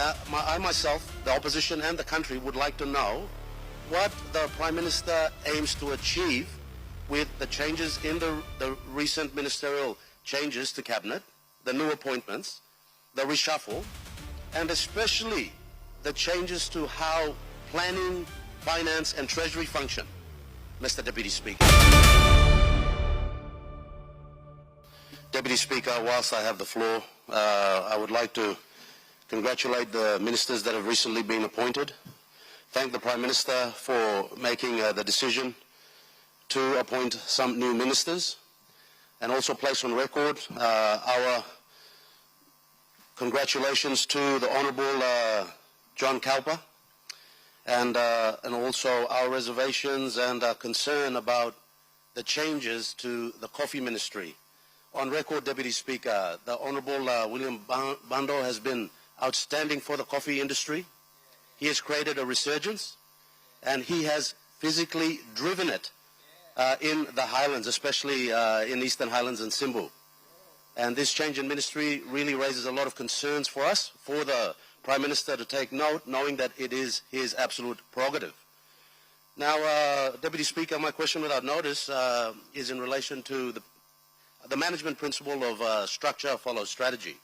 I myself, the opposition and the country would like to know what the Prime Minister aims to achieve with the changes in the recent ministerial changes to Cabinet, the new appointments, the reshuffle, and especially the changes to how planning, finance and Treasury function. Mr. Deputy Speaker. Deputy Speaker, whilst I have the floor, I would like to congratulate the ministers that have recently been appointed, thank the Prime Minister for making the decision to appoint some new ministers, and also place on record our congratulations to the Honourable John Kalpa, and also our reservations and concern about the changes to the coffee ministry. On record, Deputy Speaker, the Honourable William Bando has been outstanding for the coffee industry. He has created a resurgence, and he has physically driven it in the Highlands, especially in Eastern Highlands and Simbu. And this change in ministry really raises a lot of concerns for us, for the Prime Minister to take note, knowing that it is his absolute prerogative. Now, Deputy Speaker, my question without notice is in relation to the management principle of structure follows strategy.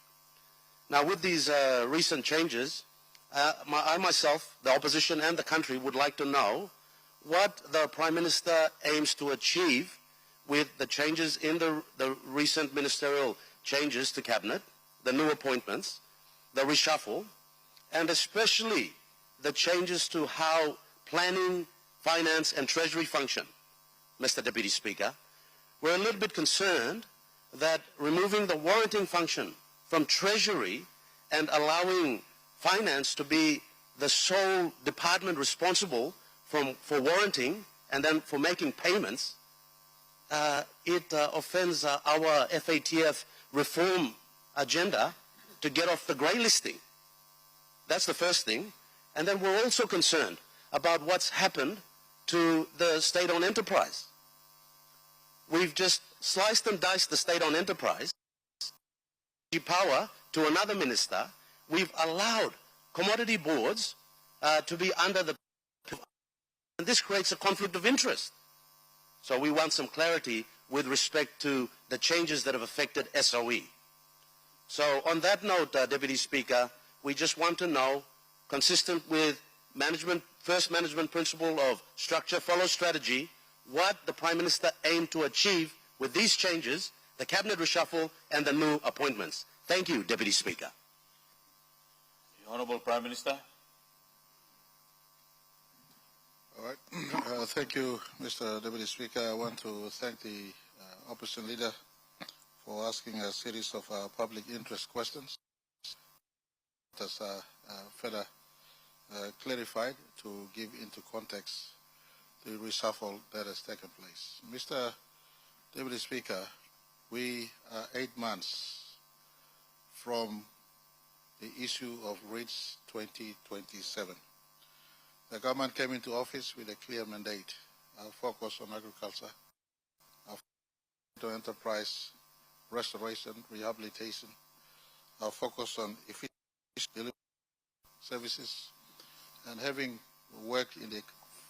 Now, with these recent changes, I myself, the opposition and the country would like to know what the Prime Minister aims to achieve with the changes in the recent ministerial changes to Cabinet, the new appointments, the reshuffle, and especially the changes to how planning, finance and Treasury function. Mr. Deputy Speaker, we're a little bit concerned that removing the warranting function from Treasury and allowing finance to be the sole department responsible for warranting and then for making payments, it offends our FATF reform agenda to get off the grey listing. That's the first thing. And then we're also concerned about what's happened to the state-owned enterprise. We've just sliced and diced the state-owned enterprise, power to another minister. We've allowed commodity boards to be under the... And this creates a conflict of interest. So we want some clarity with respect to the changes that have affected SOE. So on that note, Deputy Speaker, we just want to know, consistent with first management principle of structure follows strategy, what the Prime Minister aimed to achieve with these changes, the Cabinet reshuffle and the new appointments. Thank you, Deputy Speaker. The Honourable Prime Minister. All right. Thank you, Mr. Deputy Speaker. I want to thank the Opposition Leader for asking a series of public interest questions. That's further clarified to give into context the reshuffle that has taken place. Mr. Deputy Speaker, we are 8 months from the issue of REITs 2027. The government came into office with a clear mandate, our focus on agriculture, our focus on enterprise restoration, rehabilitation, our focus on efficient delivery services, and having worked in the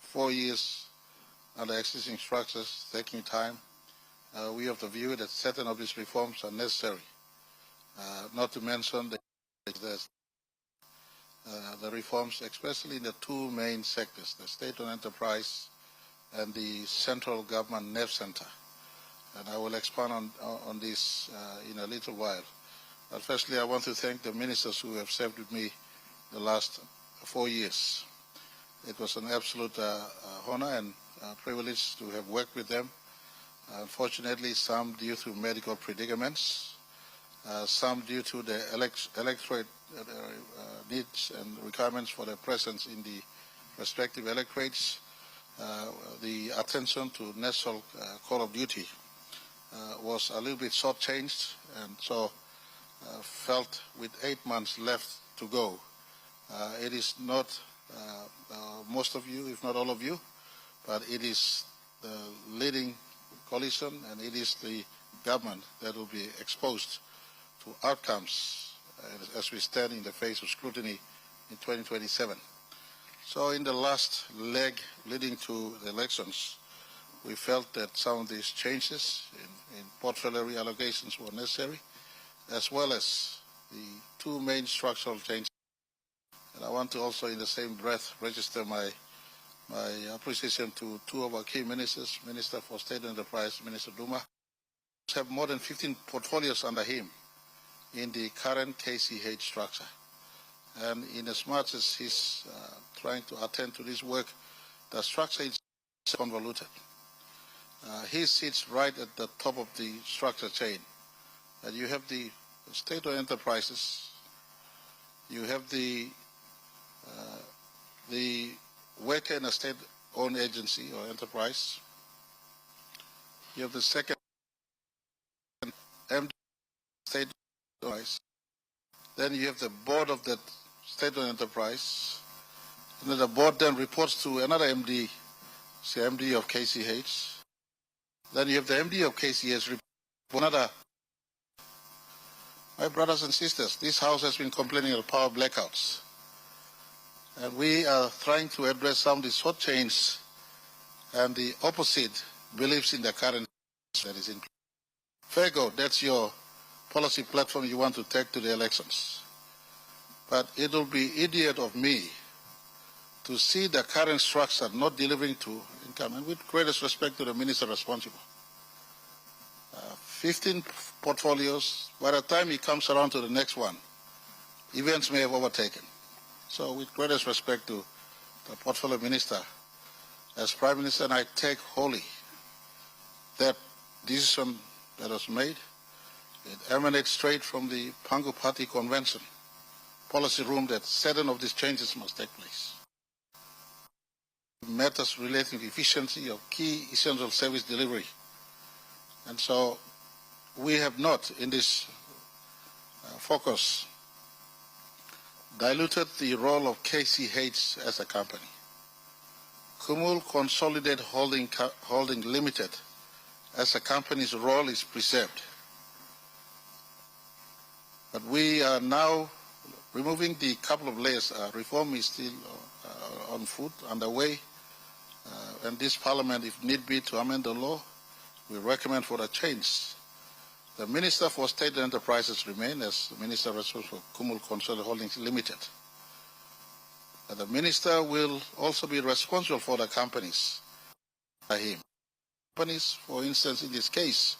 4 years under existing structures, taking time, we have the view that certain of these reforms are necessary, not to mention the reforms, especially in the two main sectors, the state-owned enterprise and the central government nerve center. And I will expand on this in a little while. But firstly, I want to thank the ministers who have served with me the last 4 years. It was an absolute honor and privilege to have worked with them. Unfortunately, some due to medical predicaments, some due to the electorate needs and requirements for their presence in the respective electorates, the attention to national call of duty was a little bit shortchanged, and so felt with 8 months left to go. It is not most of you, if not all of you, but it is the leading coalition and it is the government that will be exposed to outcomes as we stand in the face of scrutiny in 2027. So in the last leg leading to the elections, we felt that some of these changes in portfolio reallocations were necessary, as well as the two main structural changes. And I want to also in the same breath register my appreciation to two of our key ministers, Minister for State Enterprise, Minister Duma, who have more than 15 portfolios under him in the current KCH structure. And in as much as he's trying to attend to this work, the structure is convoluted. He sits right at the top of the structure chain. And you have the state-owned enterprises, you have the worker in a state-owned agency or enterprise, you have the second MD state enterprise, then you have the board of that state-owned enterprise, and then the board then reports to another MD, say MD of KCH. Then you have the MD of KCH report to another. My brothers and sisters, this House has been complaining of power blackouts. And we are trying to address some of the short chains and the opposite beliefs in the current that is in place. Fair go, that's your policy platform you want to take to the elections. But it will be idiot of me to see the current structure not delivering to income, and with greatest respect to the minister responsible. 15 portfolios, by the time he comes around to the next one, events may have overtaken. So with greatest respect to the portfolio minister, as Prime Minister, and I take wholly that decision that was made. It emanates straight from the Pangu Party Convention policy room that 7 of these changes must take place. Matters relating to efficiency of key essential service delivery. And so we have not, in this focus, diluted the role of KCH as a company. Kumul Consolidated Holding Limited as a company's role is preserved. But we are now removing the couple of layers. Reform is still on foot, underway, and this Parliament, if need be, to amend the law, we recommend for a change. The Minister for State Enterprises remain as the Minister responsible for Kumul Consolidated Holdings Limited. But the Minister will also be responsible for the companies by him. Companies, for instance, in this case,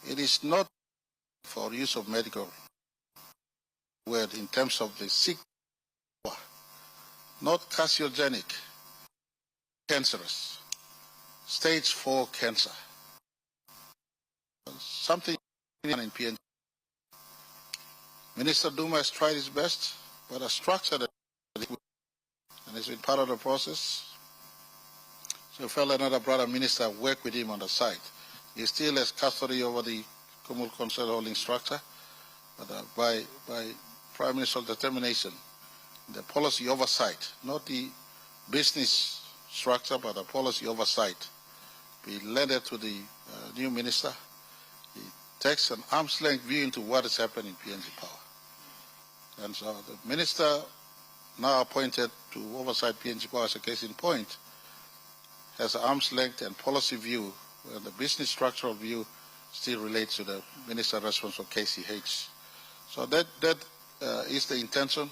it is not for use of medical word in terms of the sick, not carcinogenic, cancerous, stage 4 cancer. Something in PNG. Minister Duma has tried his best, but a structure that and it's been part of the process. So fellow another brother minister work with him on the side. He still has custody over the Kumul Consolidated Holding structure, but by Prime Minister's determination, the policy oversight, not the business structure, but the policy oversight, be lended to the new minister. He takes an arm's length view into what is happening in PNG Power. And so the minister now appointed to oversight PNG Power as a case in point has an arm's length and policy view, where the business structural view still relates to the minister responsible for KCH. So that is the intention.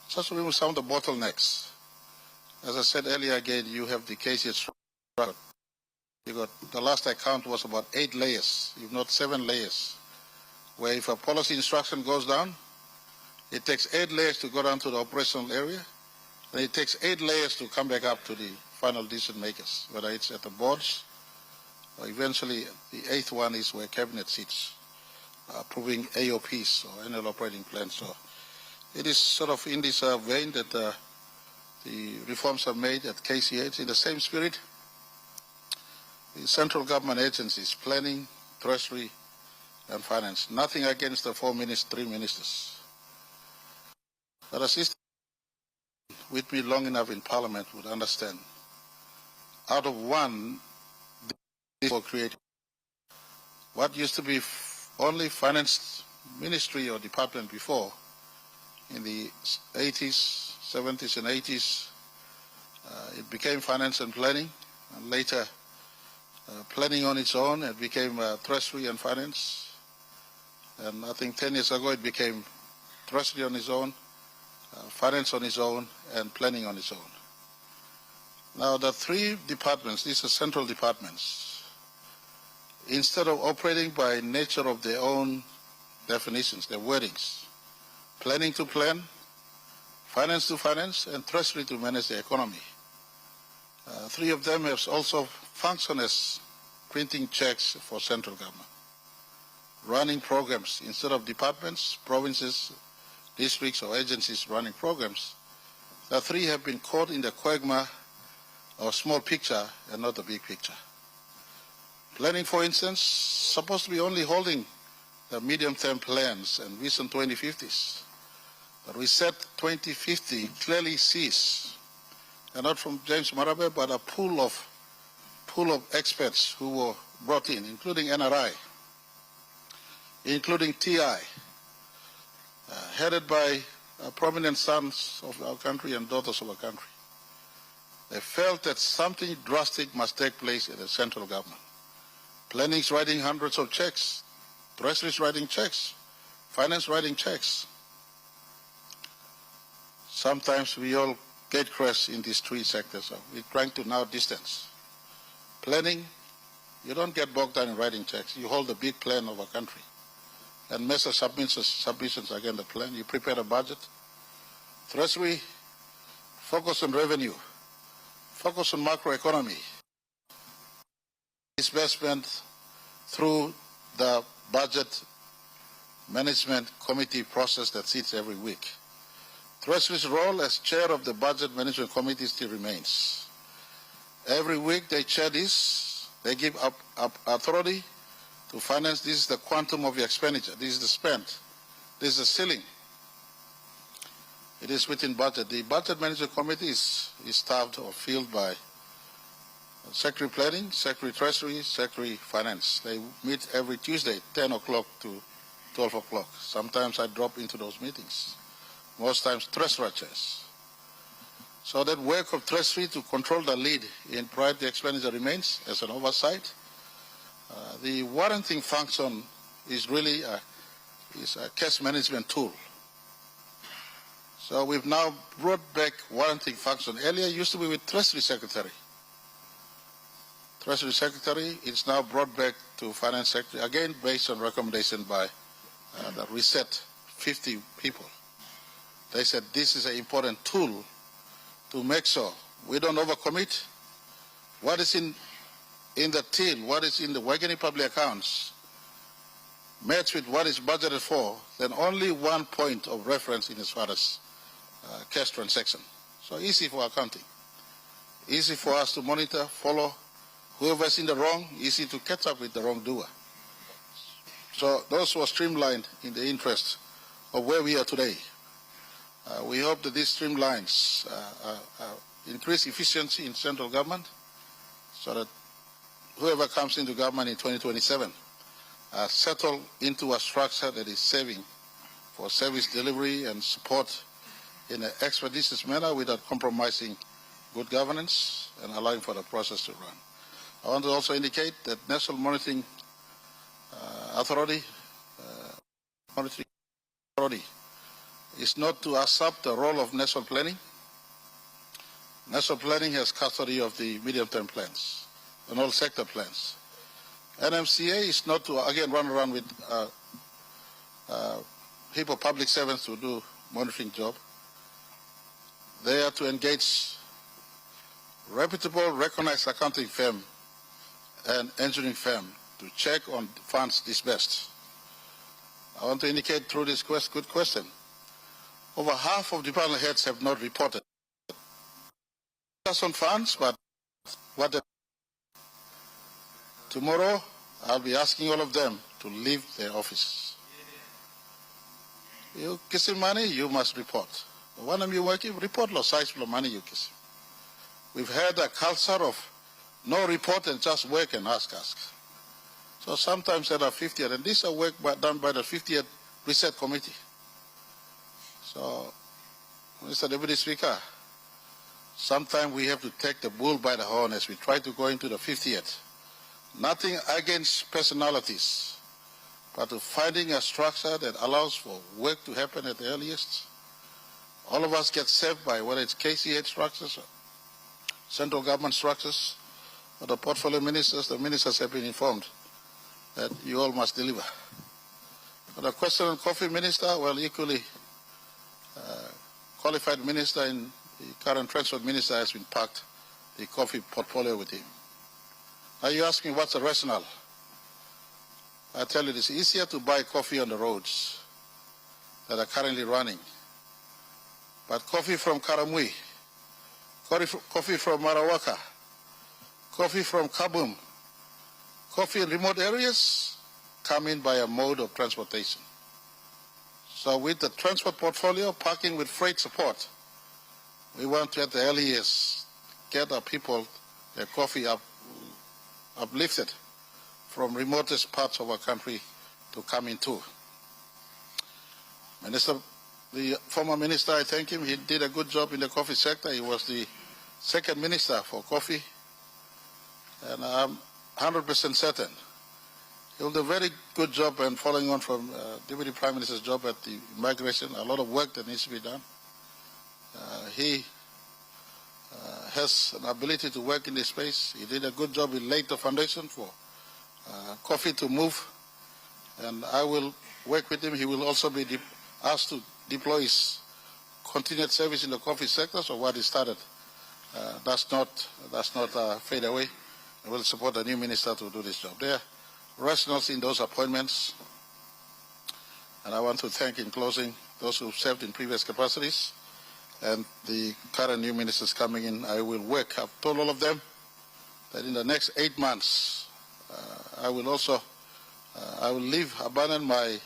Just remove some of the bottlenecks. As I said earlier again, you have the KCH structure. You got, the last I count was about 8 layers, if not 7 layers, where if a policy instruction goes down, it takes 8 layers to go down to the operational area, and it takes 8 layers to come back up to the final decision makers, whether it's at the boards, or eventually the 8th one is where cabinet sits, approving AOPs, or annual operating plans. So it is sort of in this vein that the reforms are made at KCH in the same spirit. The central government agencies, planning, treasury, and finance. Nothing against the 3 ministers. But a sister with me long enough in Parliament would understand. Out of one, they were created. what used to be only finance ministry or department before, in the 80s, 70s and 80s, it became finance and planning, and later planning on its own. It became Treasury and finance, and I think 10 years ago it became Treasury on its own, finance on its own, and planning on its own. Now the three departments, these are central departments, instead of operating by nature of their own definitions, their wordings, planning to plan, finance to finance, and Treasury to manage the economy. Three of them have also functioned as printing checks for central government, running programs instead of departments, provinces, districts, or agencies running programs. The three have been caught in the quagmire of small picture and not the big picture. Planning, for instance, supposed to be only holding the medium-term plans and Vision 2050s. The Reset 2050 clearly sees, and not from James Marape, but a pool of experts who were brought in, including NRI, including TI, headed by prominent sons of our country and daughters of our country. They felt that something drastic must take place in the central government. Planning's writing hundreds of checks, Treasury's writing checks, finance writing checks. Sometimes we all get crushed in these three sectors. So we're trying to now distance. Planning, you don't get bogged down in writing checks. You hold the big plan of a country and measure submissions against the plan. You prepare a budget. Treasury, focus on revenue, focus on macroeconomy. Disbursement through the budget management committee process that sits every week. Treasury's role as chair of the budget management committee still remains. Every week they chair this, they give up authority to finance. This is the quantum of the expenditure, this is the spend, this is the ceiling. It is within budget. The budget management committee is staffed or filled by Secretary Planning, Secretary Treasury, Secretary Finance. They meet every Tuesday, 10 o'clock to 12 o'clock. Sometimes I drop into those meetings. Most times Treasurer chairs. So that work of Treasury to control the lead in priority expenditure remains as an oversight. The warranting function is really a cash management tool. So we've now brought back warranting function. Earlier it used to be with Treasury Secretary. Treasury Secretary, it's now brought back to Finance Secretary, again based on recommendation by the Reset 50 people. They said this is an important tool to make sure we don't overcommit. What is in the till, what is in the Waigani public accounts, matched with what is budgeted for, then only one point of reference in as far as cash transaction. So easy for accounting. Easy for us to monitor, follow. Whoever's in the wrong, easy to catch up with the wrongdoer. So those were streamlined in the interest of where we are today. We hope that these streamlines increase efficiency in central government so that whoever comes into government in 2027 settle into a structure that is saving for service delivery and support in an expeditious manner without compromising good governance and allowing for the process to run. I want to also indicate that National Monitoring Authority is not to usurp the role of national planning. National planning has custody of the medium-term plans and all sector plans. NMCA is not to, again, run around with heap of public servants to do monitoring job. They are to engage reputable, recognized accounting firm and engineering firm to check on funds disbursed. I want to indicate through this good question, over half of department heads have not reported. Just on funds, but what tomorrow I'll be asking all of them to leave their offices. You kissing money, you must report. One of you working, report the size of the money you kiss. We've had a culture of no report and just work and ask. So sometimes at our 50th, and these are work done by the 50th Reset Committee. So, Mr. Deputy Speaker, sometimes we have to take the bull by the horn as we try to go into the 50th. Nothing against personalities, but to finding a structure that allows for work to happen at the earliest. All of us get served by whether it's KCH structures or central government structures, or the portfolio ministers. The ministers have been informed that you all must deliver. For the question on coffee minister, well, equally qualified minister in the current transport minister has been parked the coffee portfolio with him. Now you ask me what's the rationale? I tell you, it's easier to buy coffee on the roads that are currently running. But coffee from Karamui, coffee from Marawaka, coffee from Kabum, coffee in remote areas come in by a mode of transportation. So with the transport portfolio, parking with freight support, we want to at the earliest get our people their coffee uplifted from remotest parts of our country to come into. The former minister, I thank him. He did a good job in the coffee sector. He was the second minister for coffee. And I'm 100% certain he will do a very good job, and following on from Deputy Prime Minister's job at the immigration, a lot of work that needs to be done. He has an ability to work in this space. He did a good job. He laid the foundation for coffee to move, and I will work with him. He will also be asked to deploy his continued service in the coffee sector, so what he started does not fade away. I will support the new minister to do this job. There are rationales in those appointments, and I want to thank in closing those who served in previous capacities and the current new ministers coming in. I will work. I've told all of them that in the next 8 months I will abandon my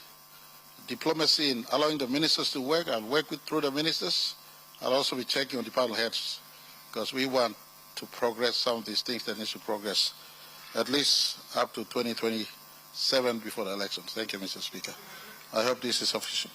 diplomacy in allowing the ministers to work. I'll work through the ministers. I'll also be checking on department heads, because we want to progress some of these things that need to progress at least up to 2027 before the elections. Thank you, Mr. Speaker. I hope this is sufficient.